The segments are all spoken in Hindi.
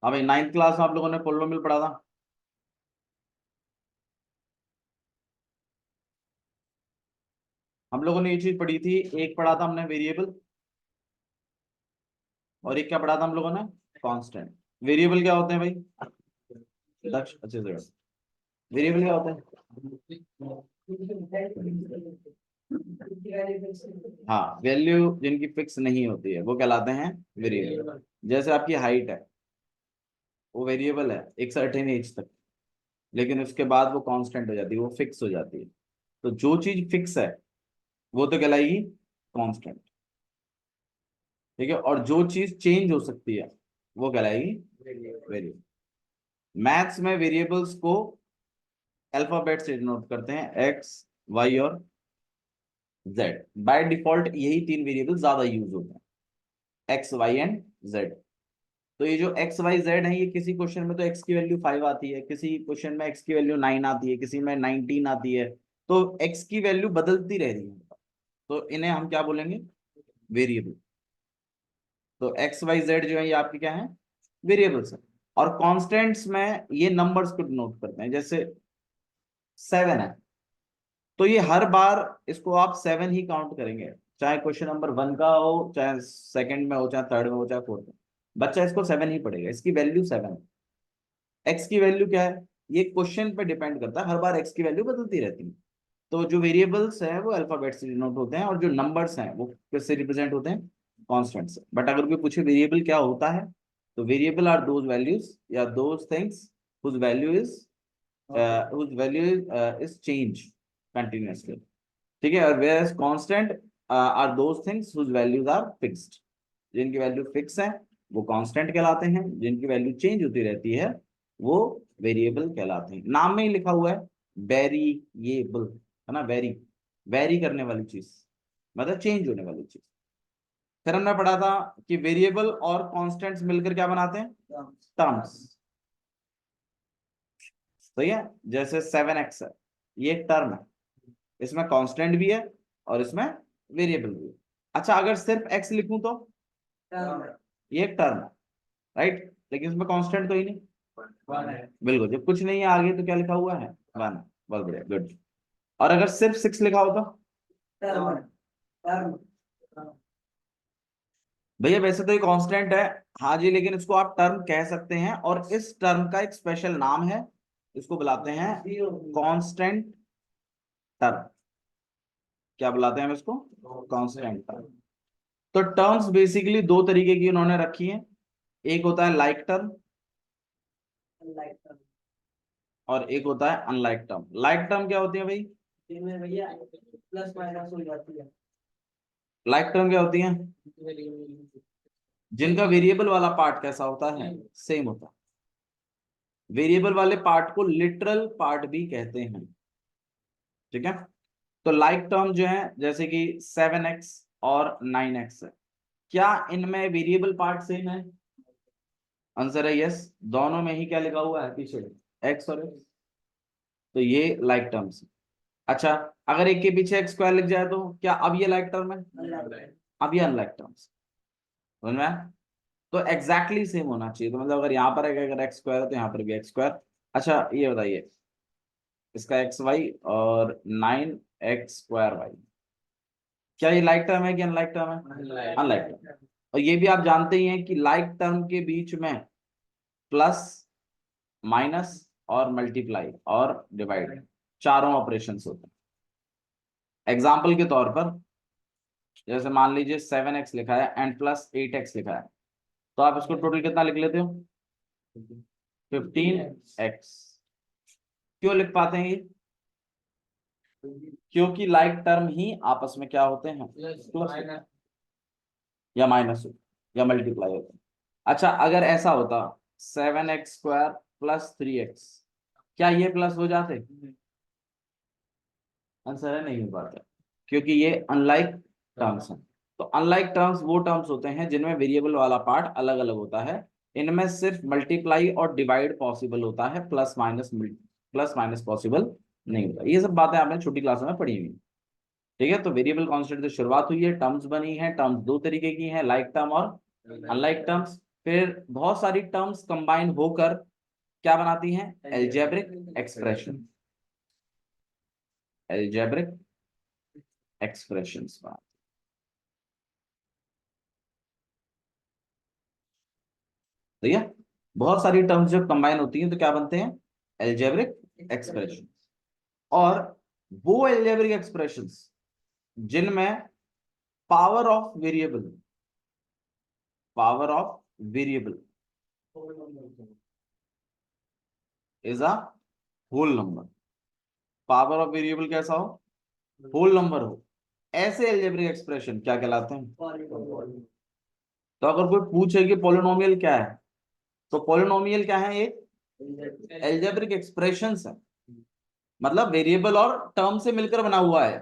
हाँ भाई, 9th क्लास में आप लोगों ने पोलिनोमियल पढ़ा था। हम लोगों ने ये चीज पढ़ी थी, एक पढ़ा था हमने वेरिएबल, और एक क्या पढ़ा था हम लोगों ने, कांस्टेंट। वेरिएबल क्या होते हैं भाई, दक्ष अच्छे से। वेरिएबल क्या होते हैं, हाँ, वैल्यू जिनकी फिक्स नहीं होती है वो कहलाते हैं वेरिएबल। जैसे आपकी हाइट है, वो वेरिएबल है एक सर्टेन एज तक, लेकिन उसके बाद वो कांस्टेंट हो जाती है, वो फिक्स हो जाती है। तो जो चीज फिक्स है वो तो कहलाएगी कांस्टेंट, ठीक है, और जो चीज चेंज हो सकती है वो कहलाएगी वेरिएबल। मैथ्स में वेरिएबल्स को अल्फाबेट से डिनोट करते हैं, एक्स, वाई और जेड। बाय डिफॉल्ट यही तीन वेरिएबल ज्यादा यूज होते हैं, एक्स, वाई एंड जेड। तो ये जो एक्स वाई जेड है, ये किसी क्वेश्चन में तो एक्स की वैल्यू 5 आती है, किसी क्वेश्चन में एक्स की वैल्यू 9 आती है, किसी में 19 आती है। तो एक्स की वैल्यू बदलती रह रही है, तो इन्हें हम क्या बोलेंगे, वेरिएबल। तो एक्स वाई जेड जो है ये आपके क्या है, वेरिएबल्स है। और कॉन्स्टेंट्स में ये नंबर्स को डिनोट करते हैं, जैसे 7 है, तो ये हर बार इसको आप 7 ही काउंट करेंगे, चाहे क्वेश्चन नंबर 1 का हो, चाहे सेकंड में हो, चाहे थर्ड में हो, चाहे फोर्थ में। बच्चा इसको 7 ही पढ़ेगा, इसकी वैल्यू 7 है। एक्स की वैल्यू क्या है, ये क्वेश्चन पे डिपेंड करता है, हर बार एक्स की वैल्यू बदलती रहती है। तो जो वेरिएबल्स हैं वो अल्फाबेट से डिनोट होते हैं, और जो नंबर्स हैं वो किससे रिप्रेजेंट होते हैं, कॉन्स्टेंट से। बट अगर कोई पूछे वेरिएबल क्या होता है, तो वेरिएबल आर दोज वैल्यूज या those things whose value is whose value is change continuously, ठीक है। और whereas constant are those things whose values are fixed, जिनकी वैल्यू फिक्स है वो कांस्टेंट कहलाते हैं, जिनकी वैल्यू चेंज होती रहती है वो वेरिएबल कहलाते हैं। नाम में ही लिखा हुआ है वेरिएबल, है ना, वेरी, वेरी करने वाली चीज, मतलब चेंज होने वाली चीज। फिर हमने पढ़ा था कि वेरिएबल और कांस्टेंट्स मिलकर क्या बनाते हैं, टर्म्स। तो ये जैसे 7x है, ये एक टर्म है, इसमें कांस्टेंट भी है और इसमें वेरिएबल भी है। अच्छा, अगर सिर्फ x लिखूं तो ये एक टर्म है, राइट, लेकिन इसमें कांस्टेंट तो ही नहीं, बिल्कुल, जब कुछ नहीं है आगे तो क्या लिखा हुआ है, 1 है। बहुत बढ़िया, गुड। और अगर सिर्फ 6 लिखा हो तो भैया वैसे तो ये कांस्टेंट है, हाँ जी, लेकिन इसको आप टर्म कह सकते हैं, और इस टर्म का एक स्पेशल नाम है, इसको बुलाते हैं कांस्टेंट टर्म। क्या बुलाते हैं हम इसको, कांस्टेंट टर्म। तो टर्म्स बेसिकली दो तरीके की उन्होंने रखी हैं, एक होता है लाइक टर्म और एक होता है अनलाइक टर्म। लाइक टर्म क्या होती है भाई, भैया प्लस माइनस हो जाती है। लाइक टर्म क्या होती है, जिनका वेरिएबल वाला पार्ट कैसा होता है, सेम होता है। वेरिएबल वाले पार्ट को लिटरल पार्ट भी कहते हैं, ठीक है। तो लाइक टर्म जो है, जैसे कि 7x और 9x है, क्या इनमें वेरिएबल पार्ट सेम है, आंसर है यस। दोनों में ही क्या लिखा हुआ है पीछे, x और x, तो ये लाइक टर्म्स। अच्छा, अगर एक के पीछे x स्क्वायर लिख जाए तो क्या अब ये लाइक टर्म है, अब ये अनलाइक टर्म्स, समझ में आया? तो एग्जैक्टली सेम होना चाहिए, तो मतलब अगर यहाँ पर है, अगर एक्स स्क्वायर है तो यहाँ पर भी एक्स स्क्वायर। अच्छा ये बताइए, इसका एक्स वाई और 9x² वाई, क्या ये लाइक टर्म है कि अनलाइक टर्म है, अनलाइक टर्म। और ये भी आप जानते ही हैं कि लाइक टर्म के बीच में प्लस, माइनस और मल्टीप्लाई और डिवाइड चारों ऑपरेशंस होते हैं। एग्जाम्पल के तौर पर, जैसे मान लीजिए 7x लिखा है एंड प्लस 8x लिखा है, तो आप इसको टोटल कितना लिख लेते हो, 15x। क्यों लिख पाते हैं ये, क्योंकि लाइक टर्म ही आपस में क्या होते हैं, प्लस या माइनस या मल्टीप्लाई होते हैं। अच्छा, अगर ऐसा होता 7x² प्लस 3x, क्या ये प्लस हो जाते, आंसर है नहीं हो पाता, क्योंकि ये अनलाइक टर्म्स हैं। तो अनलाइक टर्म्स वो टर्म्स होते हैं जिनमें वेरिएबल वाला पार्ट अलग अलग होता है, इनमें सिर्फ मल्टीप्लाई और डिवाइड पॉसिबल होता है, प्लस माइनस पॉसिबल नहीं होता। ये सब बातें आपने छोटी क्लास में पढ़ी हुई, ठीक है। तो वेरिएबल कांस्टेंट से शुरुआत हुई है, टर्म्स बनी है, टर्म्स दो तरीके की हैं, लाइक टर्म और अनलाइक टर्म्स। फिर बहुत सारी टर्म्स कंबाइन होकर क्या बनाती हैं? Algebraic expression. एल्जेब्रिक एक्सप्रेशंस बनाती। ठीक है, बहुत सारी टर्म्स जब कंबाइन होती हैं तो क्या बनते हैं? Algebraic expression. और वो एल्जेब्रिक एक्सप्रेशंस जिनमें power of variable, power of variable is a whole number, power of variable कैसा हो? होल नंबर हो, ऐसे एल्जेब्रिक एक्सप्रेशन क्या कहलाते हैं? तो अगर कोई पूछे कि पॉलिनोमियल क्या है, तो पॉलिनोमियल क्या है? एक एल्जेब्रिक एक्सप्रेशंस है, मतलब वेरिएबल और टर्म से मिलकर बना हुआ है।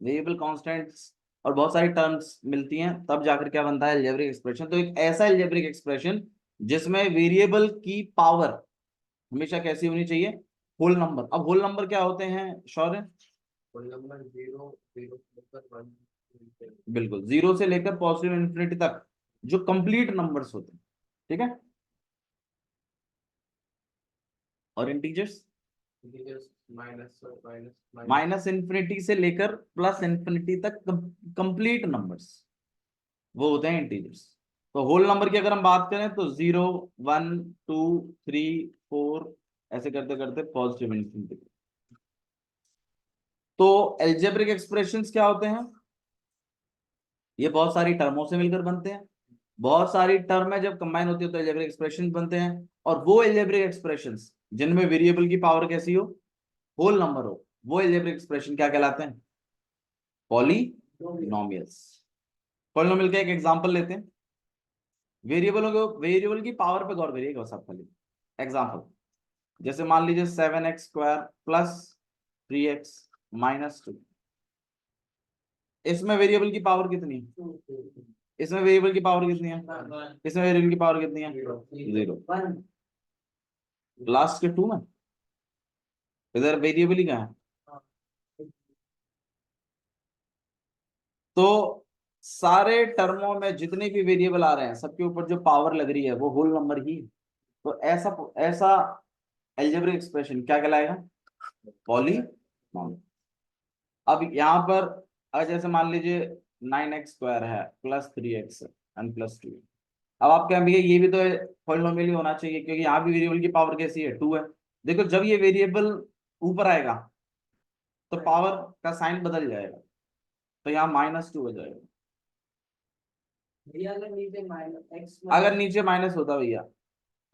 वेरिएबल, कांस्टेंट्स और बहुत सारी टर्म्स मिलती हैं तब जाकर क्या बनता है? Algebraic expression. तो एक ऐसा एल्जेब्रिक एक्सप्रेशन जिसमें वेरिएबल की पावर हमेशा कैसी होनी चाहिए? Whole number. अब होल नंबर क्या होते हैं शौर्य? होल नंबर जीरो, बिल्कुल, जीरो से लेकर पॉजिटिव इन्फिनिटी तक जो कंप्लीट नंबर्स होते हैं। ठीक है, और इंटीजर्स माइनस इन्फिनिटी से लेकर प्लस इन्फिनिटी तक कंप्लीट नंबर्स, वो होते हैं इंटीजर्स। तो होल नंबर की अगर हम बात करें तो 0, 1, 2, 3, 4 ऐसे करते करते पॉजिटिव इन्फिनिटी। तो एल्जेब्रिक एक्सप्रेशंस क्या होते हैं? ये बहुत सारी टर्मों से मिलकर बनते हैं। बहुत सारी टर्म जब कंबाइन होती है तो एल्जेब्रिक एक्सप्रेशंस बनते हैं। और वो एल्जेब्रिक एक्सप्रेशंस जिनमें वेरिएबल की पावर कैसी हो? होल नंबर हो, वो एल्जेब्रिक एक्सप्रेशन क्या कहलाते हैं? पॉलिनोमियल्स। पॉलिनोमियल का एक एग्जांपल लेते हैं। वेरिएबलों को, वेरिएबल की पावर पे गौर करिएगा सब खाली। एग्जांपल, जैसे मान लीजिए 7x² प्लस 3x माइनस 2। इसमें वेरिएबल की पावर कितनी है? इसमें वेरिएबल की पावर कितनी है? इसमें वेरिएबल की पावर कितनी है? 0। लास्ट के 2 में इधर वेरिएबल ही कहाँ है? तो सारे टर्मों में जितने भी वेरिएबल आ रहे हैं सबके ऊपर जो पावर लग रही है वो होल नंबर ही है। तो ऐसा ऐसा एल्जेब्रिक एक्सप्रेशन क्या कहलाएगा? पॉलीनॉमियल। अब यहाँ पर अगर जैसे मान लीजिए 9x² है प्लस 3x एंड प्लस 2। अब आप कहेंगे ये भी तो पॉलिनोमियल ही होना चाहिए क्योंकि यहाँ भी वेरिएबल की पावर कैसी है? 2 है। देखो जब ये वेरिएबल ऊपर आएगा तो पावर का साइन बदल जाएगा, तो यहाँ -2 हो जाएगा। अगर नीचे माइनस होता भैया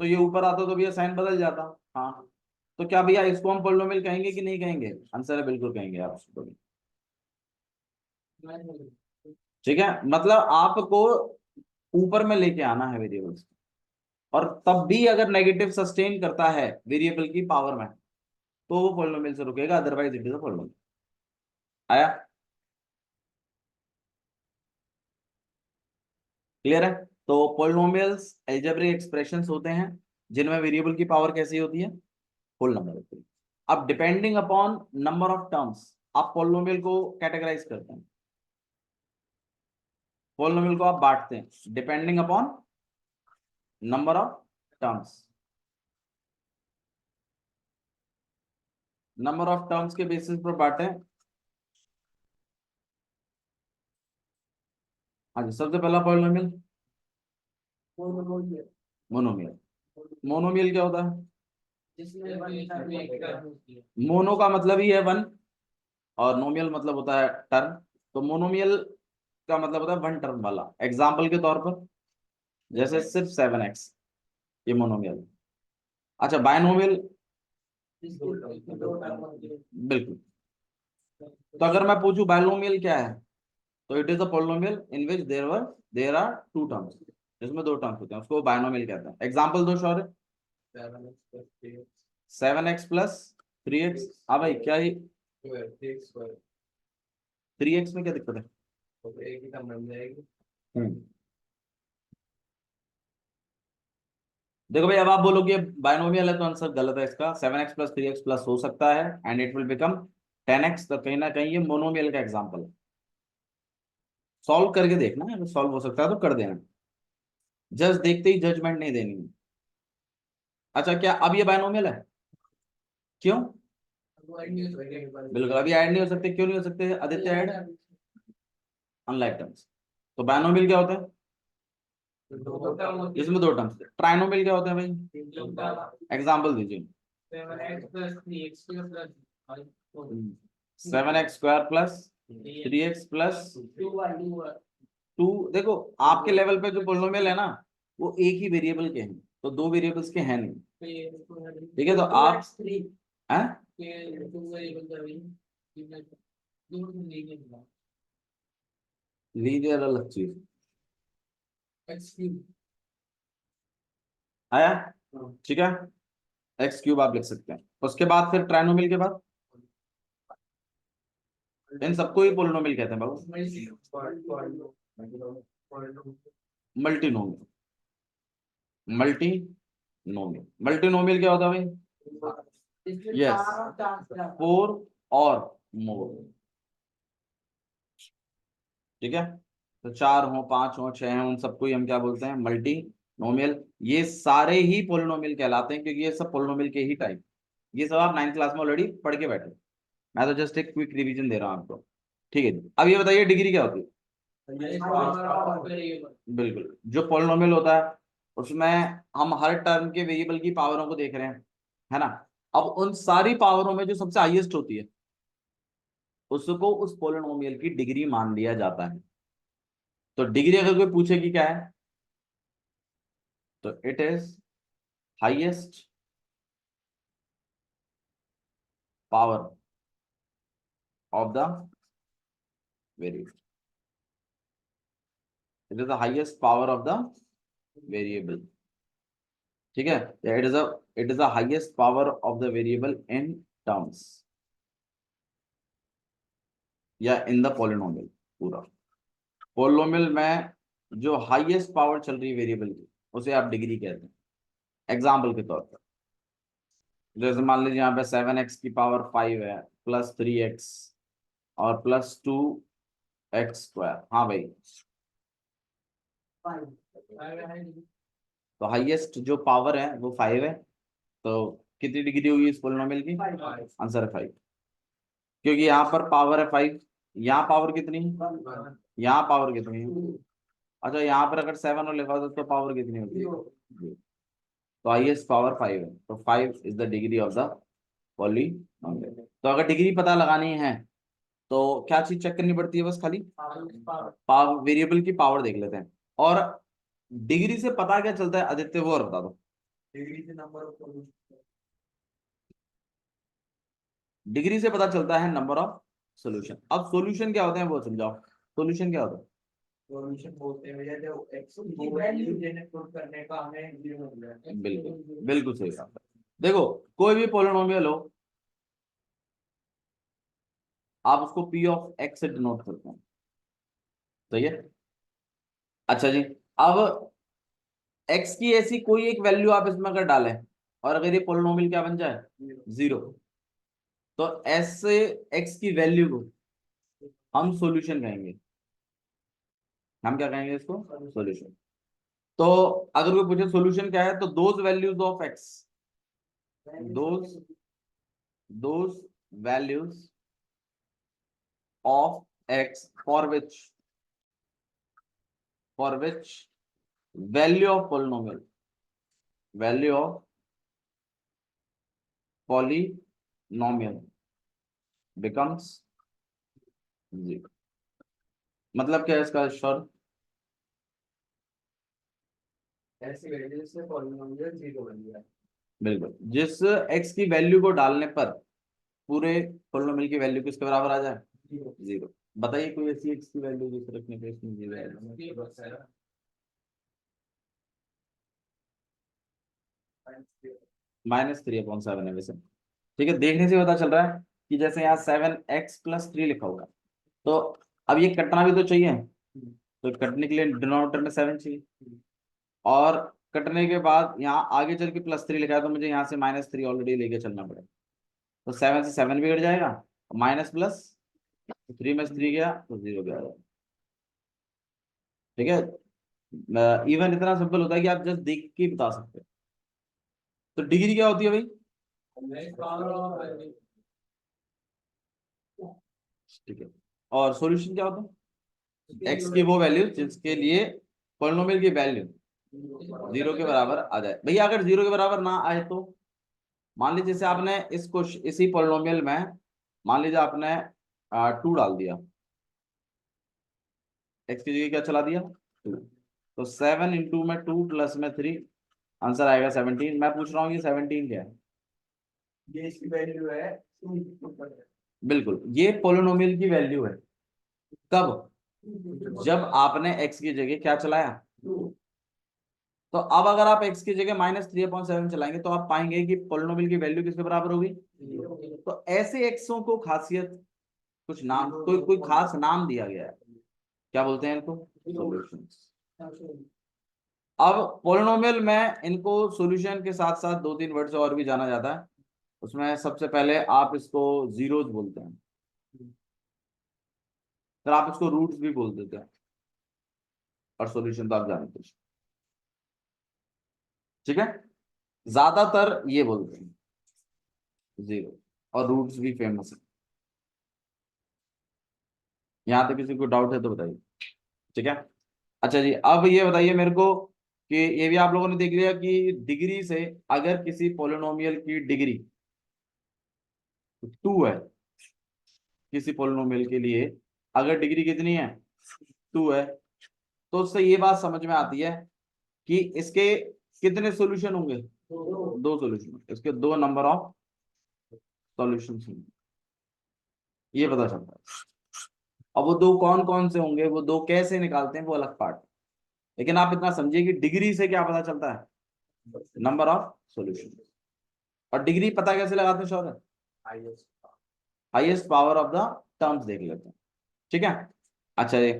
तो ये ऊपर आता तो भैया साइन बदल जाता। हाँ, तो क्या भैया इसको हम पॉलिनोमियल कहेंगे कि नहीं कहेंगे? आंसर है बिल्कुल कहेंगे आप इसको। ठीक है, मतलब आपको ऊपर में लेके आना है वेरिएबल्स, और तब भी अगर नेगेटिव सस्टेन करता है वेरिएबल की पावर में तो वो पॉलिनोमियल से रुकेगा, otherwise it is a polynomial. आया? क्लियर है? तो पॉलिनोमियल्स एल्जेब्रिक एक्सप्रेशंस होते हैं जिनमें वेरिएबल की पावर कैसी होती है? होल नंबर होती है। अब depending upon number of terms आप पॉलिनोमियल को कैटेगराइज करते हैं, पॉलिनोमियल को आप बांटते हैं depending upon number of terms. Number of terms के बेसिस पर बांटे। हाँ जी, सबसे पहला पॉलिनोमियल मोनोमियल। मोनोमियल क्या होता है? मोनो का मतलब ही है वन, और नोमियल मतलब होता है टर्म। तो मोनोमियल का मतलब होता है वन टर्म वाला। एग्जाम्पल के तौर पर जैसे सिर्फ 7x, ये मोनोमियल। अच्छा, बायनोमियल, बिल्कुल। तो अगर मैं पूछूं बायनोमियल क्या है, तो it is a polynomial in which there are two terms, जिसमें दो टर्म्स होते हैं, उसको बायनोमियल कहते हैं। एग्जाम्पल दो शौर्य। 7x+3x। हाँ भाई, क्या ही 3x में क्या दिक्कत है? देखो भाई, अब आप बोलो कि बायनोमियल है तो आंसर गलत है इसका। 7x+3x+ हो सकता है and it will become 10x। तो कहीं ना कहीं ये मोनोमियल का एग्जाम्पल है। सॉल्व करके देखना है, अगर सॉल्व हो सकता है तो कर देना। जस्ट देखते ही जजमेंट नहीं देनी है। अच्छा, क्या अब ये बायनोमियल है? क्यों? बिल्कुल अभी ऐड नहीं हो सकते। क्यों नहीं हो सकते आदित्य ऐड? Unlike terms. तो बायनोमियल क्या होता है? इसमें दो टर्म्स। ट्राइनोमियल क्या होता है भाई? एग्जाम्पल दीजिए। 7x² plus 3x plus 2। देखो आपके लेवल पे जो पोलिनोमियल है ना, वो एक ही वेरिएबल के हैं, तो दो वेरिएबल्स के हैं नहीं। ठीक है, तो आप हैं लीजिए अलग चीज आया। ठीक है, x³ आप लिख सकते हैं। उसके बाद फिर ट्राइनोमियल के बाद इन सबको ही पोलिनोमियल कहते हैं बाबू। मल्टीनोमियल। मल्टीनोमियल। मल्टीनोमियल क्या होता है भाई? यस, 4 और मोर। ठीक है, तो 4 हो, 5 हो, 6 हो, उन सबको ही हम क्या बोलते हैं? मल्टी नोमियल। ये सारे ही पोलिनोमियल कहलाते हैं, क्योंकि ये सब पोलिनोमियल के ही टाइप। ये सब आप 9th क्लास में ऑलरेडी पढ़ के बैठे। मैं तो जस्ट एक क्विक रिवीजन दे रहा हूं आपको। ठीक है, अब ये बताइए डिग्री क्या होती है? बिल्कुल, जो पोलिनोमियल होता है उसमें हम हर टर्म के वेरिएबल की पावरों को देख रहे हैं, है ना। अब उन सारी पावरों में जो सबसे हाईएस्ट होती है, उसको उस पोलिनोमियल की डिग्री मान लिया जाता है। तो डिग्री अगर कोई पूछे कि क्या है, तो it is highest power of the variable. It is the highest power of the variable. ठीक है, it is the highest power of the variable in terms या इन द पोलिनोमियल। पूरा पोलिनोमियल में जो हाईएस्ट पावर चल रही है वेरिएबल की, उसे आप डिग्री कहते हैं। एग्जाम्पल के तौर पर, जैसे मान लीजिए यहाँ पे 7x⁵ है प्लस 3x और प्लस 2x²। हाँ भाई, तो हाईएस्ट जो पावर है वो 5 है। तो कितनी डिग्री होगी इस पोलिनोमियल की? आंसर है 5, क्योंकि यहाँ पर पावर है 5। यहाँ पावर कितनी है? यहाँ पावर कितनी है? अच्छा, यहाँ पर अगर 7 और लिखा होता तो पावर कितनी होती? तो हाईएस्ट पावर 5 है, तो 5 is the degree of the polynomial. तो अगर डिग्री पता लगानी है तो क्या चीज चेक करनी पड़ती है? बस खाली पावर, वेरिएबल की पावर देख लेते हैं। और डिग्री से पता क्या चलता है आदित्य, वो और बता दो। डिग्री से पता चलता है नंबर ऑफ सॉल्यूशन। अब सॉल्यूशन क्या होते हैं वो समझाओ। सॉल्यूशन क्या होता है? सॉल्यूशन बोलते हैं भैया जो एक्स की वैल्यू पुट करने का हमें जीरो मिल रहा है। बिल्कुल बिल्कुल सही बात है। देखो, कोई भी पोलिनोमियल हो, आप उसको पी ऑफ एक्स से डिनोट करते हैं। सही है। अच्छा जी, अब एक्स की ऐसी कोई एक वैल्यू आप इसमें अगर डालें, और अगर ये पोलिनोमियल क्या बन जाए? 0, तो ऐसे एक्स की वैल्यू को हम सॉल्यूशन कहेंगे। हम क्या कहेंगे इसको? सॉल्यूशन। तो अगर कोई पूछे सॉल्यूशन क्या है, तो those values of x, those those values of x for which value of polynomial, value of polynomial becomes 0। मतलब क्या है इसका शॉर्ट? ऐसी वैल्यू से पॉलिनोमियल जीरो बन गया। बिल्कुल, जिस x की वैल्यू को डालने पर पूरे पोलिनोमियल की वैल्यू किसके बराबर आ जाए? 0। बताइए कोई ऐसी x की वैल्यू जिस रखने पे इसमें 0 आएगा? -3/7 है वैसे। ठीक है, देखने से पता चल रहा है कि जैसे यहाँ 7x+3 लिखा होगा, तो अब ये कटना भी तो चाहिए। तो कटने के लिए डिनोमिनेटर में 7 चाहिए, और कटने के बाद यहाँ आगे चल के +3 लिखा है, तो मुझे यहाँ से -3 ऑलरेडी लेके चलना पड़ेगा। तो 7 से 7 भी कट जाएगा, माइनस प्लस 3 में से 3 गया तो 0 भी आ जाएगा। ठीक है, इवन इतना सिंपल होता है कि आप जस्ट देख के बता सकते हो। तो डिग्री क्या होती है भाई? ठीक है। और सॉल्यूशन क्या होता है? एक्स की वो वैल्यू जिसके लिए पॉलिनोमियल की वैल्यू जीरो के बराबर आ जाए। भैया अगर जीरो के बराबर ना आए तो मान लीजिए जैसे आपने इसको इसी पॉलिनोमियल में मान लीजिए आपने 2 डाल दिया, एक्स की जगह क्या चला दिया 2, तो 7 इंटू में 2 प्लस में 3, आंसर आएगा 17। मैं पूछ रहा हूँ ये 17 क्या है? ये इसकी वैल्यू है 2 बिल्कुल, ये पॉलिनोमियल की वैल्यू है। कब? जब आपने एक्स की जगह क्या चलाया। तो अब अगर आप एक्स की जगह -3/7 चलाएंगे तो आप पाएंगे कि पॉलिनोमियल की वैल्यू किसके बराबर होगी। तो ऐसे एक्सों को खासियत, कुछ नाम, कोई कोई खास नाम दिया गया है, क्या बोलते हैं इनको? सॉल्यूशंस। अब पॉलिनोमियल में इनको सॉल्यूशन के साथ साथ 2-3 वर्ड से और भी जाना जाता है। उसमें सबसे पहले आप इसको जीरोज बोलते हैं, फिर आप इसको रूट्स भी बोल देते हैं, और सॉल्यूशन तो आप जानते हैं। ठीक है, ज्यादातर ये बोलते हैं जीरो, और रूट्स भी फेमस है। यहाँ तक किसी को डाउट है तो बताइए। ठीक है। अच्छा जी, अब ये बताइए मेरे को कि ये भी आप लोगों ने देख लिया कि डिग्री से अगर किसी पोलिनोमियल की डिग्री 2 है, किसी पोलिनोमियल के लिए अगर डिग्री कितनी है 2 है, तो उससे ये बात समझ में आती है कि इसके कितने सॉल्यूशन होंगे। 2 सॉल्यूशन, इसके 2 नंबर ऑफ सॉल्यूशन होंगे, ये पता चलता है। अब वो 2 कौन कौन से होंगे, वो 2 कैसे निकालते हैं, वो अलग पार्ट। लेकिन आप इतना समझिए कि डिग्री से क्या पता चलता है, नंबर ऑफ सॉल्यूशन। और डिग्री पता कैसे लगाते हैं Shaurya? Highest power of the terms देख लेते हैं। ठीक है। अच्छा ये,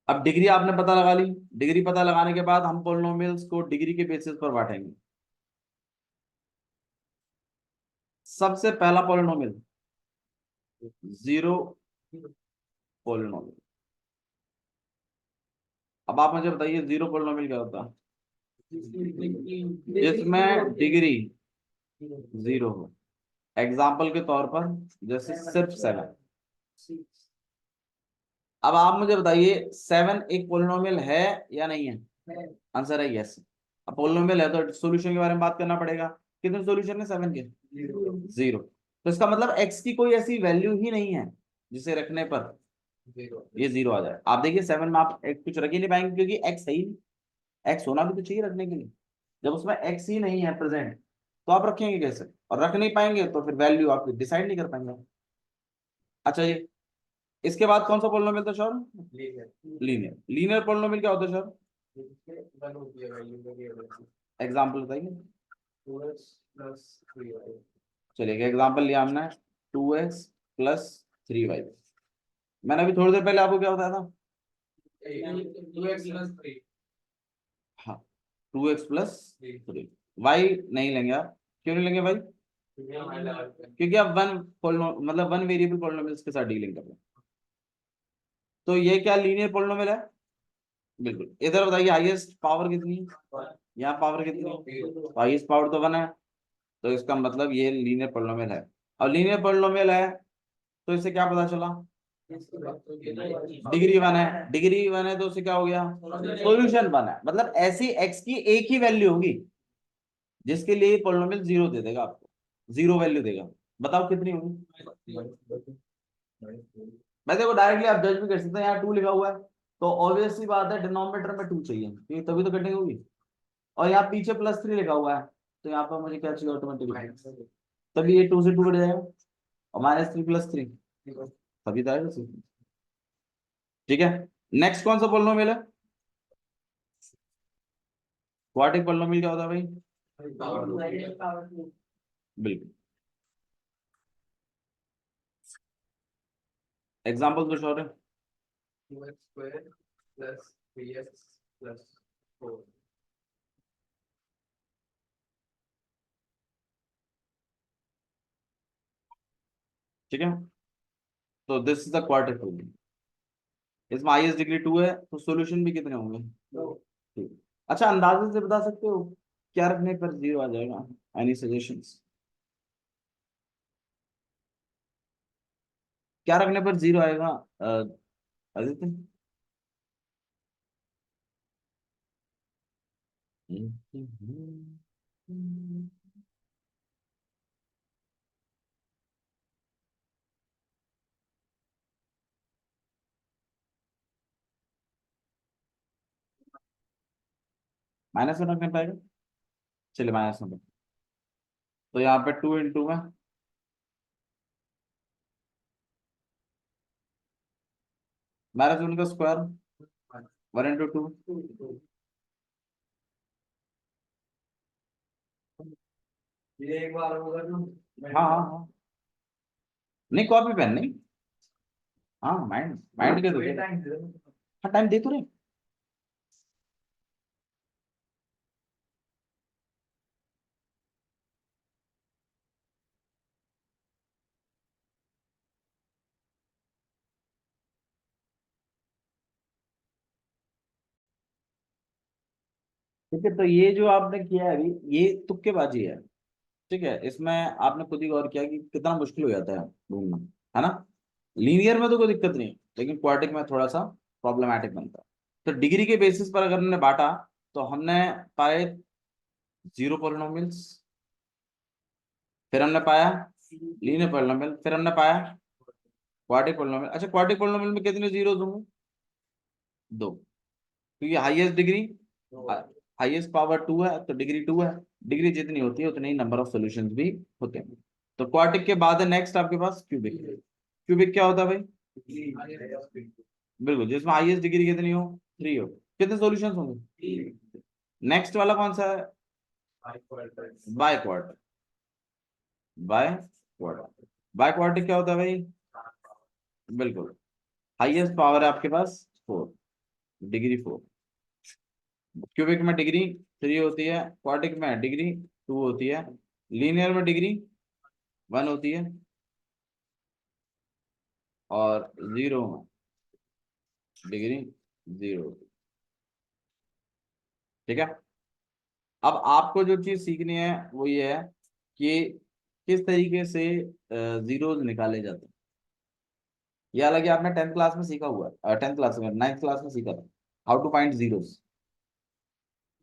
अब डिग्री आपने पता लगा ली। डिग्री पता लगाने के बाद हम पॉलिनोमियल्स को डिग्री के बेसिस पर बांटेंगे। सबसे पहला पॉलिनोमियल जीरो पॉलिनोमियल। अब आप मुझे बताइए जीरो पॉलिनोमियल क्या होता है जिसमें डिग्री जीरो हो। एग्जाम्पल के तौर पर जैसे सिर्फ 7। अब आप मुझे बताइए 7 एक पोलिनोमियल है या नहीं है? आंसर है यस। अब पोलिनोमियल है तो सॉल्यूशन के बारे में बात करना पड़ेगा। कितने सॉल्यूशन है 7 के? जीरो। तो इसका मतलब एक्स की कोई ऐसी वैल्यू ही नहीं है जिसे रखने पर ये जीरो आ जाए। आप देखिए 7 में आप एक कुछ रख ही नहीं पाएंगे क्योंकि एक्स है ही नहीं। एक्स होना भी तो चाहिए रखने के लिए। जब उसमें एक्स ही नहीं है प्रेजेंट तो आप रखेंगे कैसे? और रख नहीं पाएंगे तो फिर वैल्यू आप डिसाइड नहीं कर पाएंगे। अच्छा जी, इसके बाद कौन सा पॉलिनोमियल था सर? लीनियर। लीनियर पॉलिनोमियल क्या होता है सर? एग्जाम्पल बताइए। चलिए एग्जाम्पल लिया हमने 2x + 3y। मैंने अभी थोड़ी देर पहले आपको क्या बताया था? हाँ, 2x + 3। वाई नहीं लेंगे आप, क्यों नहीं लेंगे भाई? क्योंकि आप मतलब वन वेरिएबल पॉलिनोमियल्स के साथ डीलिंग कर रहे हैं। तो ये क्या लीनियर पॉलिनोमियल है? बिल्कुल। इधर बताइए हाईएस्ट पावर कितनी है, यहाँ पावर कितनी है? हाईएस्ट पावर तो 1 है, तो इसका मतलब ये लीनियर पॉलिनोमियल है। और लीनियर पॉलिनोमियल है तो इससे क्या पता चला? डिग्री 1 है। डिग्री 1 है तो उससे क्या हो गया? सॉल्यूशन 1 है। मतलब ऐसी एक्स की एक ही वैल्यू होगी जिसके लिए पॉलिनोमियल जीरो दे देगा आपको, जीरो वैल्यू देगा। बताओ कितनी होगी? मैं देखो डायरेक्टली आप जज भी कर सकते हैं, यहाँ 2 लिखा हुआ है तो ऑब्वियस सी बात है डिनोमिनेटर में 2 चाहिए, क्योंकि तभी तो कटिंग होगी। और यहाँ पीछे +3 लिखा हुआ है तो यहाँ पर मुझे क्या चाहिए ऑटोमेटिकली, तभी ये 2 से 2 कट जाएगा, और -3 + 3 तभी तो आएगा 6। ठीक है। नेक्स्ट कौन सा पॉलिनोमियल है? क्वाड्रेटिक पॉलिनोमियल क्या होता है भाई? बिल्कुल। एग्जांपल तो शॉर्ट है। ठीक है, तो this is the quadratic polynomial. इसमें हाईएस्ट डिग्री 2 है, तो सॉल्यूशन भी कितने होंगे? ठीक। अच्छा, अंदाजे से बता सकते हो क्या रखने पर जीरो आ जाएगा? Any suggestions? क्या रखने पर जीरो आएगा आदित्य? माइनस में रखने पाएगा? चलिए माइनस में। तो यहाँ पे 2 × में माइनस वन का स्क्वायर 1 × 2। ये एक बार होगा तो हाँ हाँ हाँ, नहीं कॉपी पेन नहीं। हाँ माइंड माइंड के दो। हाँ टाइम दे तो रहे। ठीक है, तो ये जो आपने किया है अभी, ये तुक्केबाजी है। ठीक है, इसमें आपने खुद ही गौर किया कि कितना मुश्किल हो जाता है ढूंढना, है ना? लीनियर में तो कोई दिक्कत नहीं, लेकिन क्वाड्रेटिक में थोड़ा सा प्रॉब्लमैटिक बनता है। तो डिग्री के बेसिस पर अगर हमने बांटा, तो हमने पाए जीरो पोलिनोमियल्स, फिर हमने पाया लीनियर पोलिनोमियल, फिर हमने पाया क्वाड्रेटिक पोलिनोमियल। अच्छा, क्वाड्रेटिक पोलिनोमियल में कितने जीरोस होंगे? 2, क्योंकि हाईएस्ट डिग्री, हाईएस्ट पावर 2 है, तो डिग्री 2 है। डिग्री जितनी होती है उतनी नंबर ऑफ सॉल्यूशंस भी होते हैं। तो क्वाड्रेटिक के बाद है नेक्स्ट आपके पास क्यूबिक। क्यूबिक क्या होता है भाई? बिल्कुल, जिसमें हाईएस्ट डिग्री कितनी हो? 3 हो। कितने सॉल्यूशंस होंगे? नेक्स्ट वाला कौन सा है? By quadratic. By quadratic, by quadratic क्या होता है भाई? बिल्कुल, हाईएस्ट पावर है आपके पास 4, डिग्री 4। क्यूबिक में डिग्री 3 होती है, क्वाड्रेटिक में डिग्री 2 होती है, लीनियर में डिग्री 1 होती है, और जीरो में डिग्री 0 होती है। ठीक है, अब आपको जो चीज सीखनी है वो ये है कि किस तरीके से जीरोस निकाले जाते हैं। ये हालांकि आपने 10th क्लास में सीखा हुआ है, 10th क्लास में, 9th क्लास में सीखा था, हाउ टू फाइंड जीरोस।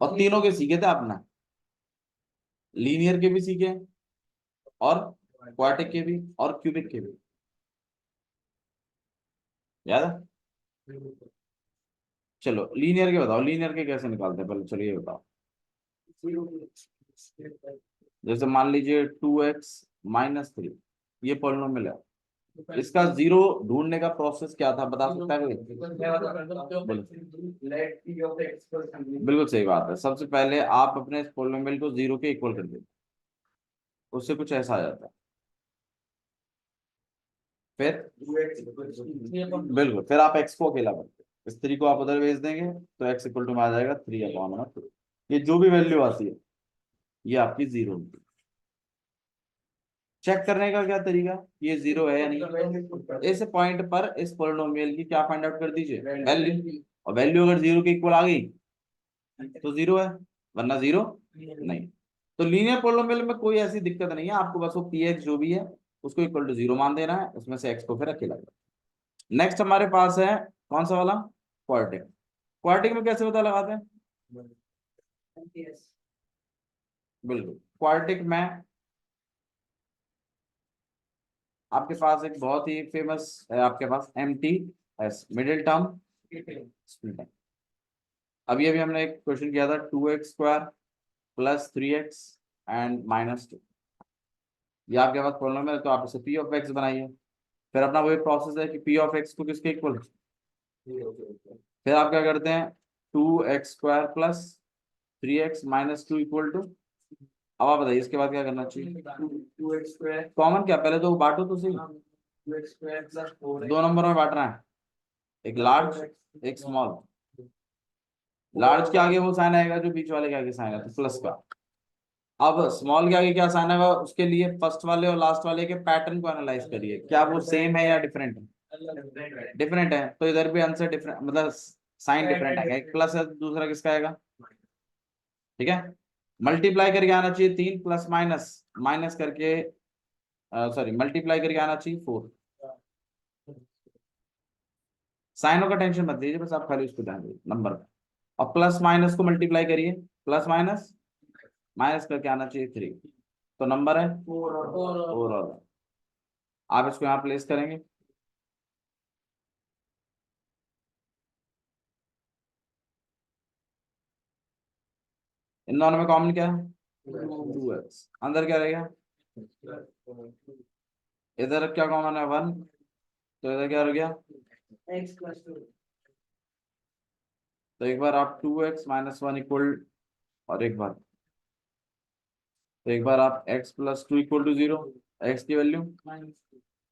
और तीनों के सीखे थे आपने, लीनियर के भी सीखे, और क्वाड्रेटिक के भी, और क्यूबिक के भी। याद है? चलो लीनियर के बताओ, लीनियर के कैसे निकालते हैं पहले, चलिए ये बताओ। जैसे मान लीजिए 2x - 3, ये पॉलिनोमियल है, इसका जीरो ढूंढने का प्रोसेस क्या था, बता सकता है कोई? बिल्कुल सही बात है, सबसे पहले आप अपने इस पॉलिनोमियल को जीरो के इक्वल कर देते, उससे कुछ ऐसा आ जाता है। फिर बिल्कुल, फिर आप एक्स को अकेला करते, इस 3 को आप उधर भेज देंगे, तो x = में आ जाएगा 3/2। ये जो भी वैल्यू आती है, ये आपकी जीरो होगी। चेक करने का क्या तरीका, ये जीरो है या नहीं? इस पॉइंट पर इस पोलिनोमियल की क्या फाइंड आउट कर दीजिए, वैल्यू। और वैल्यू अगर जीरो के इक्वल आ गई तो जीरो है, वरना जीरो नहीं। तो लीनियर पोलिनोमियल में कोई ऐसी दिक्कत नहीं है, आपको बस वो पी एक्स जो भी है उसको इक्वल टू जीरो मान देना है, उसमें से एक्स को फिर अकेला करना। नेक्स्ट हमारे पास है कौन सा वाला? क्वाड्रेटिक। क्वाड्रेटिक में कैसे पता लगाते हैं? बिल्कुल, क्वाड्रेटिक में आपके पास एक बहुत ही फेमस है, आपके पास MTS, मिडिल टर्म स्प्लिटिंग। अभी अभी हमने एक क्वेश्चन किया था, 2x² + 3x एंड -2। ये आपके पास प्रॉब्लम है, तो आप इसे P(x) बनाइए। फिर अपना वही प्रोसेस है कि P(x) को किसके इक्वल, फिर आप क्या करते हैं, 2x² + 3x - 2 = अब आप बताइए इसके बाद क्या करना चाहिए? कॉमन क्या, पहले तो बांटो तो सही। 2 नंबर में बांटना है, एक लार्ज एक स्मॉल। लार्ज के आगे वो साइन आएगा जो बीच वाले के आगे साइन है, तो प्लस का। अब स्मॉल के आगे क्या साइन आएगा, उसके लिए फर्स्ट वाले और लास्ट वाले के पैटर्न को एनालाइज करिए, क्या वो सेम है या डिफरेंट है। डिफरेंट है, तो इधर भी आंसर डिफरेंट, मतलब साइन डिफरेंट आएगा, एक प्लस है दूसरा किसका आएगा, ठीक है। मल्टीप्लाई करके आना चाहिए 3 प्लस माइनस, माइनस करके सॉरी मल्टीप्लाई करके आना चाहिए 4। साइनों का टेंशन मत लीजिए, बस आप खाली उसको ध्यान दीजिए नंबर पे। और प्लस माइनस को मल्टीप्लाई करिए, प्लस माइनस माइनस करके आना चाहिए 3, तो नंबर है 4। आप इसको यहाँ प्लेस करेंगे, इन दोनों में कॉमन क्या है 2x, अंदर क्या रहेगा, इधर क्या कॉमन है 1, तो इधर क्या हो गया, तो एक बार आप 2x माइनस 1 इक्वल, और एक बार आप x plus 2 equal to 0, x की वैल्यू,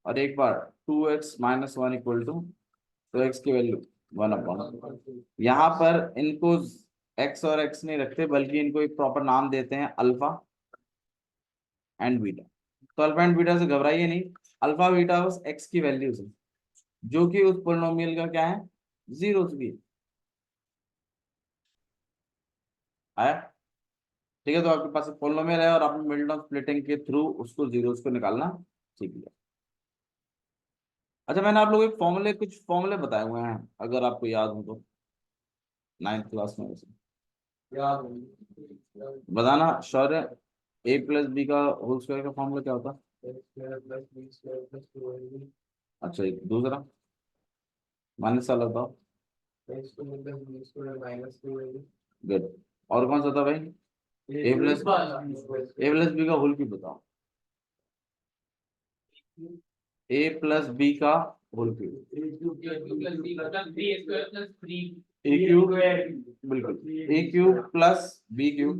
और एक बार 2x माइनस 1 इक्वल टू, तो x की वैल्यू 1/। यहाँ पर इनको x और x नहीं रखते, बल्कि इनको एक प्रॉपर नाम देते हैं अल्फा एंड बीटा। तो अल्फा एंड बीटा से घबराइए नहीं, अल्फा बीटा उस x की वैल्यूज है जो कि उस पोलिनोमियल का क्या है, जीरोस भी है। आया, ठीक है। तो आपके पास पोलिनोमियल है और आपने मिडल ऑफ स्प्लिटिंग के थ्रू उसको जीरोस को निकालना सीख लिया। अच्छा, मैंने आप लोगों को कुछ फॉर्मूले बताए हुए हैं, अगर आपको याद हो तो, 9th क्लास में वैसे बताना शौर्य, a प्लस बी का होल स्क्वायर का फॉर्मूला क्या होता है। अच्छा, एक दूसरा माइनस वाला बताओ। गुड। और कौन सा था भाई, ए प्लस बी का होल क्यूब बताओ, ए प्लस बी का होल क्यूब, ए क्यूब, बिल्कुल A cube plus B cube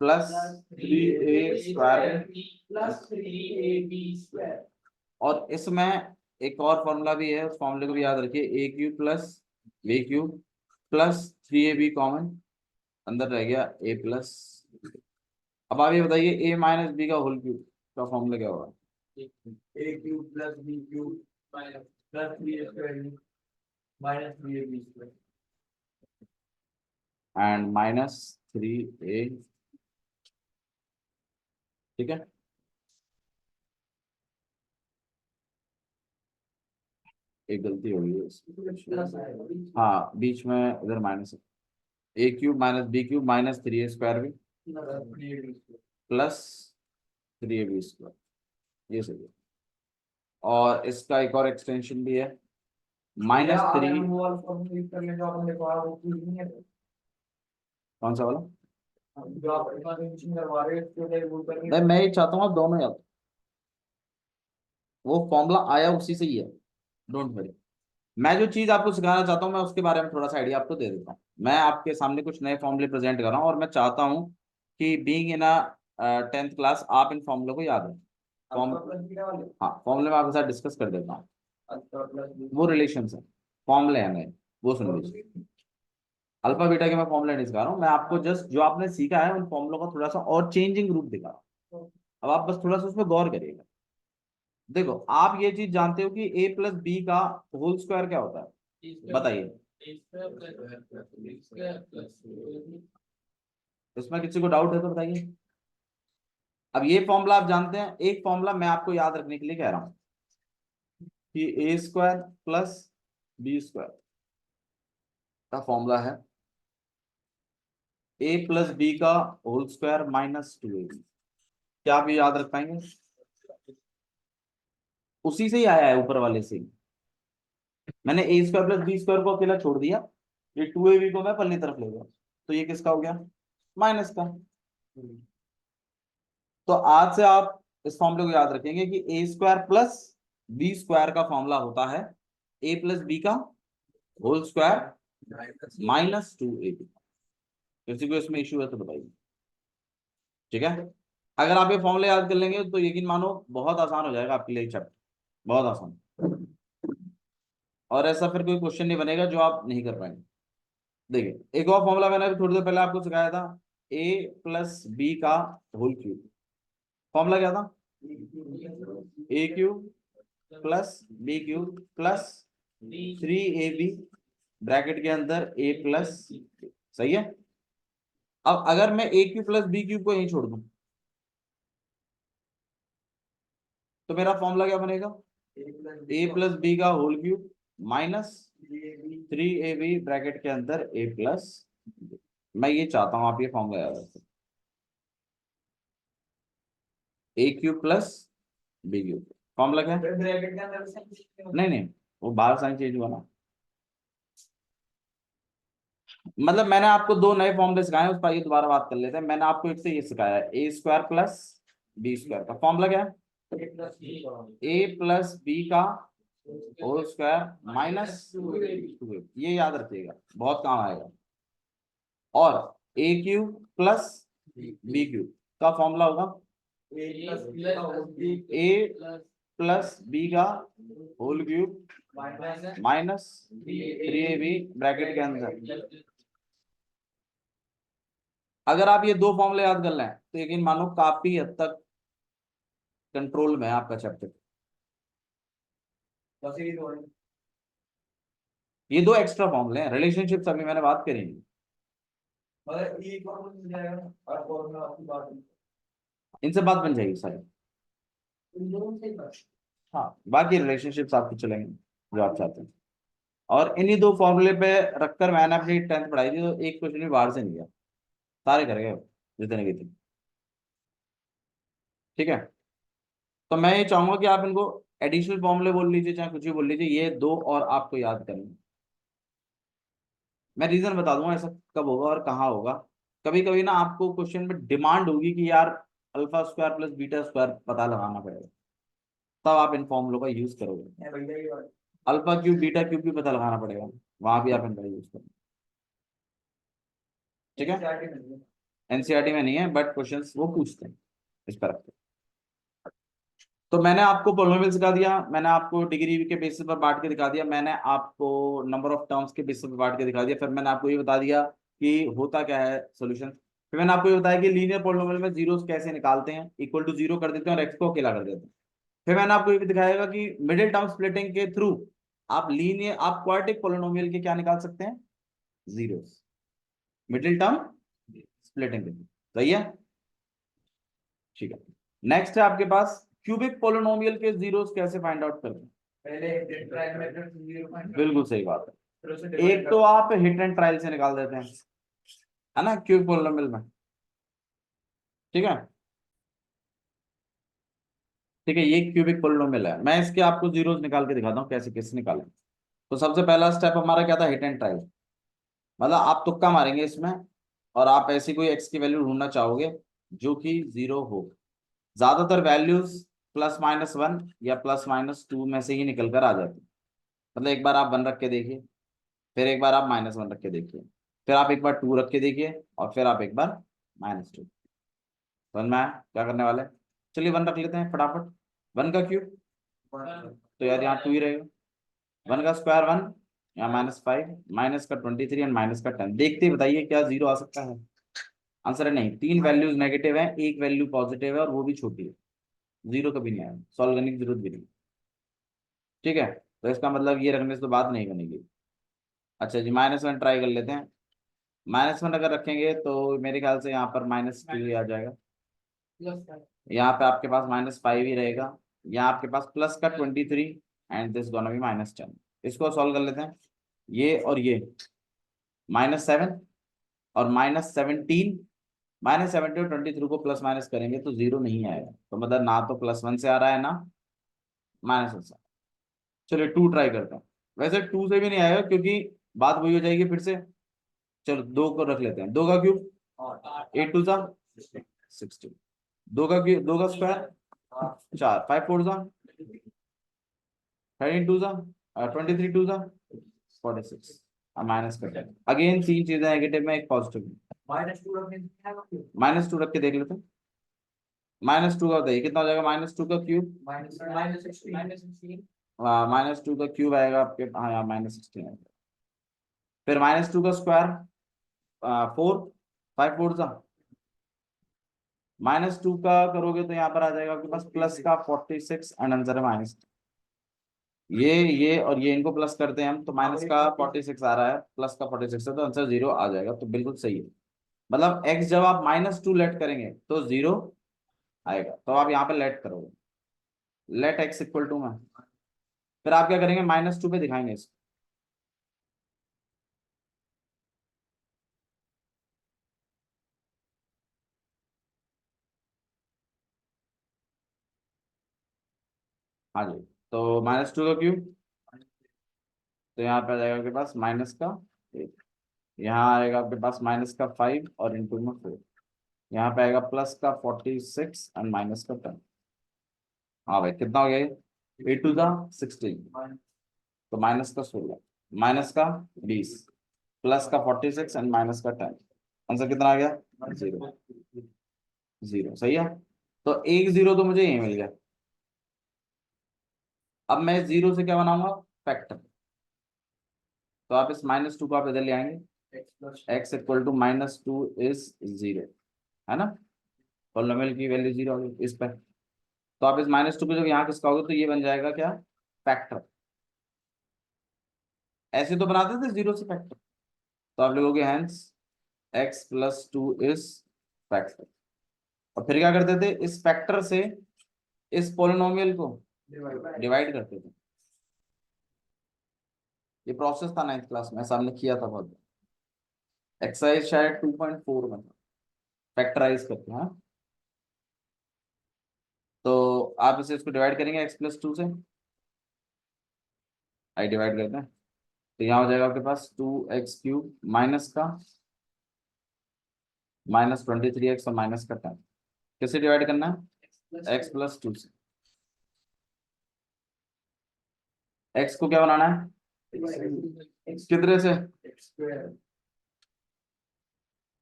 plus 3a² और इसमें एक और फॉर्मूला भी है, उस फॉर्मूले को भी याद रखिए, A cube plus B cube plus 3ab common, अंदर रह गया a प्लस। अब आप ये बताइए a माइनस बी का होल क्यूब का फॉर्मूला क्या होगा, A cube plus B cube plus 3a² minus 3ab²। And minus 3a, ठीक है। एक गलती हो गई है इसमें। हाँ, बीच में इधर माइनस है, A cube minus B cube minus 3a² भी प्लस 3ab², ये सही है। और इसका एक और एक्सटेंशन भी है, -3, कौन सा वाला, नहीं मैं ये चाहता हूँ आप दोनों याद, वो फॉर्मूला आया उसी से ही है, डोंट वरी। मैं जो चीज आपको सिखाना चाहता हूँ, मैं उसके बारे में थोड़ा सा आइडिया आपको दे देता हूँ। मैं आपके सामने कुछ नए फॉर्मूले प्रेजेंट कर रहा हूँ और मैं चाहता हूँ कि being in a 10th class आप इन फॉर्मूले को याद रखें। हाँ, फॉर्मूले में आपके साथ डिस्कस कर देता हूँ, वो रिलेशन है, फॉर्मूले हैं नए, वो सुन लीजिए। अल्फा बीटा के मैं फॉर्मूले नहीं सिखा रहा हूँ, मैं आपको जस्ट जो आपने सीखा है उन फॉर्मूलों का थोड़ा सा और चेंजिंग रूप दिखा रहा हूँ। अब आप बस थोड़ा सा उसमें गौर करिएगा। देखो, आप ये चीज जानते हो कि a प्लस बी का होल स्क्वायर क्या होता है, बताइए। इसमें किसी को डाउट है तो बताइए। अब ये फॉर्मूला आप जानते हैं, एक फॉर्मूला मैं आपको याद रखने के लिए कह रहा हूं कि a² प्लस b² का फॉर्मूला है a प्लस बी का होल स्क्वायर माइनस 2ab। क्या आप ये याद रख पाएंगे, उसी से ही आया है, ऊपर वाले से ही। मैंने a² प्लस b² को अकेला छोड़ दिया, ये 2ab को मैं पल्ली तरफ ले गया, तो ये किसका हो गया, माइनस का। तो आज से आप इस फॉर्मूले को याद रखेंगे कि a² प्लस b² का फॉर्मूला होता है a प्लस बी का होल स्क्वायर माइनस 2ab। किसी को इसमें इश्यू है तो बताइए, ठीक है। अगर आप ये फॉर्मूले याद कर लेंगे तो यकीन मानो बहुत आसान हो जाएगा आपके लिए चैप्टर, बहुत आसान। और ऐसा फिर कोई क्वेश्चन नहीं बनेगा जो आप नहीं कर पाएंगे। देखिए, एक और फॉर्मूला मैंने अभी थोड़ी देर पहले आपको सिखाया था, a प्लस बी का होल क्यूब। फॉर्मूला क्या था, A cube plus B cube plus 3ab bracket के अंदर a प्लस, सही है। अब अगर मैं A cube plus B cube को यहीं छोड़ दूं तो मेरा फॉर्मूला क्या बनेगा, ए प्लस बी का whole cube minus 3ab bracket के अंदर a प्लस, मैं ये चाहता हूं आप ये फॉर्मूला याद रखें, A cube plus B cube formula क्या है, ब्रैकेट के अंदर नहीं नहीं वो बाहर साइन चेंज हुआ ना, मतलब मैंने आपको दो नए फॉर्मूले सिखाए हैं, उस पर ये दोबारा बात कर लेते हैं। मैंने आपको एक से ये सिखाया है, a square plus b square का फॉर्मूला क्या है, ए प्लस बी का होल स्क्वायर माइनस 2a, ये याद रखिएगा बहुत काम आएगा। और a cube plus B cube का फॉर्मूला होगा ए प्लस बी का whole cube minus 3ab bracket के अंदर। अगर आप ये दो फॉर्मूले याद कर लें तो यकीन मानो काफी हद तक कंट्रोल में है आपका चैप्टर। ये दो एक्स्ट्रा फॉर्मूले हैं, रिलेशनशिप्स अभी मैंने बात करी नहीं, इनसे बात बन जाएगी सारी। हाँ बाकी रिलेशनशिप्स आपकी चलेंगे जो आप चाहते हैं। और इन्हीं दो फॉर्मूले पे रखकर मैंने अपनी 10th पढ़ाई थी, तो एक क्वेश्चन भी बाहर से नहीं गया, सारे कर गए जितने भी थे, ठीक है। तो मैं ये चाहूंगा कि आप इनको एडिशनल फॉर्मूले बोल लीजिए चाहे कुछ भी बोल लीजिए, ये दो और आपको याद करना है। मैं रीजन बता दूंगा ऐसा कब होगा और कहाँ होगा। कभी कभी ना आपको क्वेश्चन में डिमांड होगी कि यार alpha square plus beta square पता लगाना पड़ेगा, तब आप इन फॉर्मूलों का यूज करोगे। अल्फा क्यूब बीटा क्यूब भी पता लगाना पड़ेगा, वहां भी आप इनका यूज करोगे, ठीक है। एनसीईआरटी में नहीं है बट क्वेश्चंस वो पूछते हैं इस पर रखते हैं। तो मैंने आपको पोलिनोमियल सिखा दिया, मैंने आपको डिग्री के बेसिस पर बांट के दिखा दिया, मैंने आपको नंबर ऑफ टर्म्स के बेसिस पर बांट के दिखा दिया, फिर मैंने आपको ये बता दिया कि होता क्या है सॉल्यूशन, फिर मैंने आपको ये बताया कि लीनियर पोलिनोमियल में जीरोस कैसे निकालते हैं, इक्वल टू जीरो कर देते हैं और एक्स को अकेला कर देते हैं। फिर मैंने आपको ये भी दिखाएगा कि मिडिल टर्म स्प्लिटिंग के थ्रू आप क्वाड्रेटिक पोलिनोमियल के क्या निकाल सकते हैं, जीरोस, मिडिल टर्म स्प्लिटिंग के थ्रू, सही है, ठीक है। नेक्स्ट है आपके पास क्यूबिक पोलिनोमियल के जीरोस कैसे फाइंड आउट करते हैं, बिल्कुल सही बात है। एक तो आप हिट एंड ट्रायल से निकाल देते हैं, है ना, क्यूबिक पोलिनोमियल में, ठीक है। ठीक है ये क्यूबिक पोलिनोमियल है, मैं इसके आपको जीरोस निकाल के दिखाता हूँ कैसे कैसे निकालें। तो सबसे पहला स्टेप हमारा क्या था, हिट एंड ट्रायल, मतलब आप तुक्का मारेंगे इसमें और आप ऐसी कोई एक्स की वैल्यू ढूंढना चाहोगे जो कि जीरो हो। ज्यादातर वैल्यूज +-1 या +-2 में से ही निकल कर आ जाती है। मतलब एक बार आप 1 रख के देखिए, फिर एक बार आप -1 रख के देखिए, फिर आप एक बार 2 रख के देखिए और फिर आप एक बार -2। समझ में आया क्या करने वाले हैं? चलिए 1 रख लेते हैं फटाफट, 1 का क्यूब, तो यार यहाँ 2 ही रहेगा, 1 का स्क्वायर 1, यहाँ -5, माइनस का 23 एंड माइनस का 10, देखते ही बताइए क्या जीरो आ सकता है, आंसर है नहीं। 3 वैल्यूज नेगेटिव है, एक वैल्यू पॉजिटिव है और वो भी छोटी है, जीरो कभी नहीं आया, सॉल्व करने की जरूरत भी नहीं, ठीक है। तो इसका मतलब ये रखने से तो बात नहीं बनेगी। अच्छा जी -1 ट्राई कर लेते हैं, -1 अगर रखेंगे तो मेरे ख्याल से यहाँ पर -2 आ जाएगा, यहाँ पे आपके पास -5 ही रहेगा, यहाँ आपके पास प्लस का 23 एंड दिस गोना बी -10। इसको सॉल्व कर लेते हैं, ये और ये -7 और -17, -17 और 23 को प्लस माइनस करेंगे तो जीरो नहीं आएगा, तो मतलब ना तो +1 से आ रहा है ना -1 से। चलिए 2 ट्राई करते हैं, वैसे 2 से भी नहीं आएगा क्योंकि बात वही हो जाएगी फिर से। चलो 2 को रख लेते हैं, 2 का क्यूब 8 2 सा 16, 2 का क्यूब 2 का स्क्वायर 4, 5 4 सा 13 2 सा 23 2 सा 46, माइनस कर दें अगेन, 3 चीजें नेगेटिव में एक पॉजिटिव में, -2 रख के देख लेते हैं, -2 का बताइए कितना हो जाएगा, -2 का क्यूब -2 का क्यूब आएगा आपके, हाँ यहाँ -16 आएगा, फिर -2 का स्क्वायर 4, 5 4 सा -2 का करोगे तो यहाँ पर आ जाएगा आपके पास प्लस का 46 एंड आंसर है माइनस। ये और ये इनको प्लस करते हैं हम, तो माइनस का 46 आ रहा है, प्लस का 46 है, तो आंसर 0 आ जाएगा, तो बिल्कुल सही है। मतलब x जब आप -2 लेट करेंगे तो 0 आएगा, तो आप यहाँ पे लेट करोगे, लेट x इक्वल टू में, फिर आप क्या करेंगे, -2 पे दिखाएंगे इसको। हाँ जी, तो -2 का क्यूब, तो यहाँ पे आ जाएगा आपके पास माइनस का 1, यहाँ आएगा आपके पास माइनस का 5 और इंटू में 4, यहाँ पे आएगा प्लस का 46 एंड माइनस का 10। हाँ भाई, कितना हो गया ये, 8 to the 16, तो माइनस का 16, माइनस का 20, प्लस का 46 एंड माइनस का 10, आंसर कितना आ गया, 0। 0 सही है, तो एक 0 तो मुझे यही मिल गया। अब मैं 0 से क्या बनाऊंगा, फैक्टर, तो आप इस -2 को आप इधर ले आएंगे, x इक्वल टू -2 इज 0, है ना, पॉलिनोमियल की वैल्यू 0 होगी इस पर, तो आप इस -2 को जब यहाँ किसका होगा तो ये बन जाएगा क्या, फैक्टर। ऐसे तो बनाते थे 0 से फैक्टर, तो आप लोगोगे हैंस x+2 इज फैक्टर, और फिर क्या करते थे, इस फैक्टर से इस पोलिनोमियल को डिवाइड करते थे। ये प्रोसेस था 9th क्लास में, ऐसा हमने किया था बहुत, एक्सरसाइज शायद 2.4 में था, फैक्टराइज करके, हाँ। तो आप इसे इसको डिवाइड करेंगे x+2 से, आई डिवाइड करते हैं, तो यहाँ हो जाएगा आपके पास 2x³ माइनस का -23x और माइनस का 10, किससे डिवाइड करना है, x+2 से। x को क्या बनाना है, कितने से,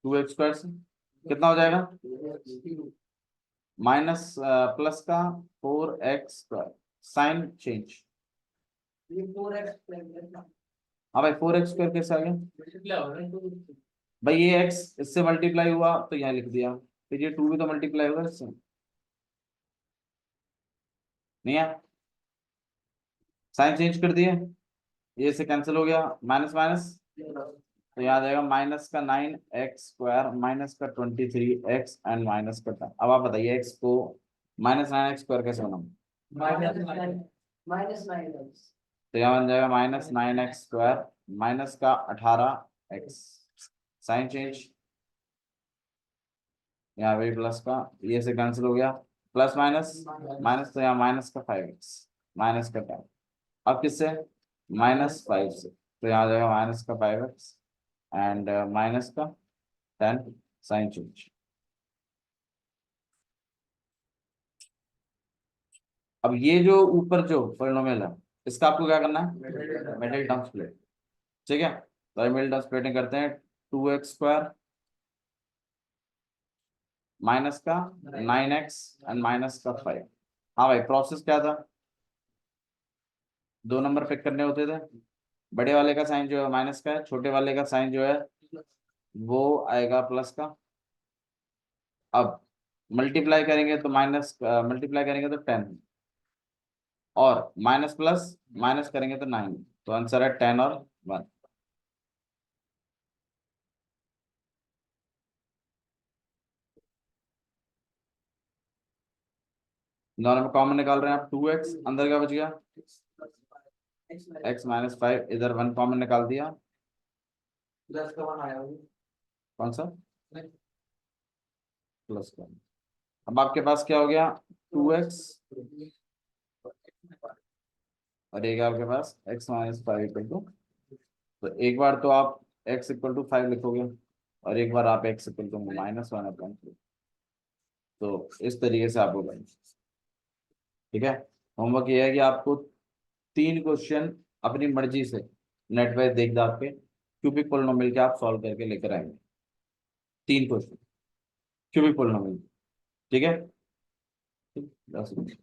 2x² से, कितना हो जाएगा, माइनस प्लस का 4x², साइन चेंज। हाँ भाई, 4x² कैसे आ गया, भाई ये x इससे मल्टीप्लाई हुआ तो यहाँ लिख दिया, फिर ये 2 भी तो मल्टीप्लाई होगा इससे, नहीं है, साइन चेंज कर दिए, ये से कैंसिल हो गया, माइनस माइनस, तो यहाँ आ जाएगा माइनस का 9x² माइनस का 23x एंड माइनस का 10। अब आप बताइए x को -9x² कैसे बनाऊं, तो यहाँ बन जाएगा -9x² माइनस का 18x, साइन चेंज, यहाँ पे प्लस का, ये से कैंसिल हो गया, प्लस माइनस माइनस, तो यहाँ माइनस का 5x माइनस का 10, अब किससे, -5 से, तो यहाँ आ जाएगा माइनस का 5x एंड माइनस का 10, साइन चेंज। अब ये जो ऊपर जो पॉलिनोमियल है, इसका आपको क्या करना है, मिडिल टर्म स्प्लिट, ठीक है, तो मिडिल टर्म स्प्लिटिंग करते हैं, 2x² माइनस का 9x एंड माइनस का 5। हाँ भाई, प्रोसेस क्या था, 2 नंबर पिक करने होते थे, बड़े वाले का साइन जो है माइनस का है, छोटे वाले का साइन जो है वो आएगा प्लस का। अब मल्टीप्लाई करेंगे तो मल्टीप्लाई करेंगे तो 10, और माइनस प्लस माइनस करेंगे तो 9, तो आंसर है 10 और 1। दोनों में कॉमन निकाल रहे हैं आप, 2x अंदर क्या बच गया, x-5, इधर 1 कॉमन निकाल दिया, कौन सा, प्लस का। अब आपके पास क्या हो गया, 2x, और एक आपके पास x-5 इक्वल टू, तो एक बार तो आप x इक्वल टू 5 लिखोगे, और एक बार आप x इक्वल टू -1/2, तो इस तरीके से आपको करना, ठीक है। होमवर्क ये है कि आपको 3 क्वेश्चन अपनी मर्जी से नेट पे देख दाख के क्यूबिक पोलिनोमियल के आप सॉल्व करके लेकर आएंगे, 3 क्वेश्चन क्यूबिक पोलिनोमियल, ठीक है, ठीक, 10 मिनट।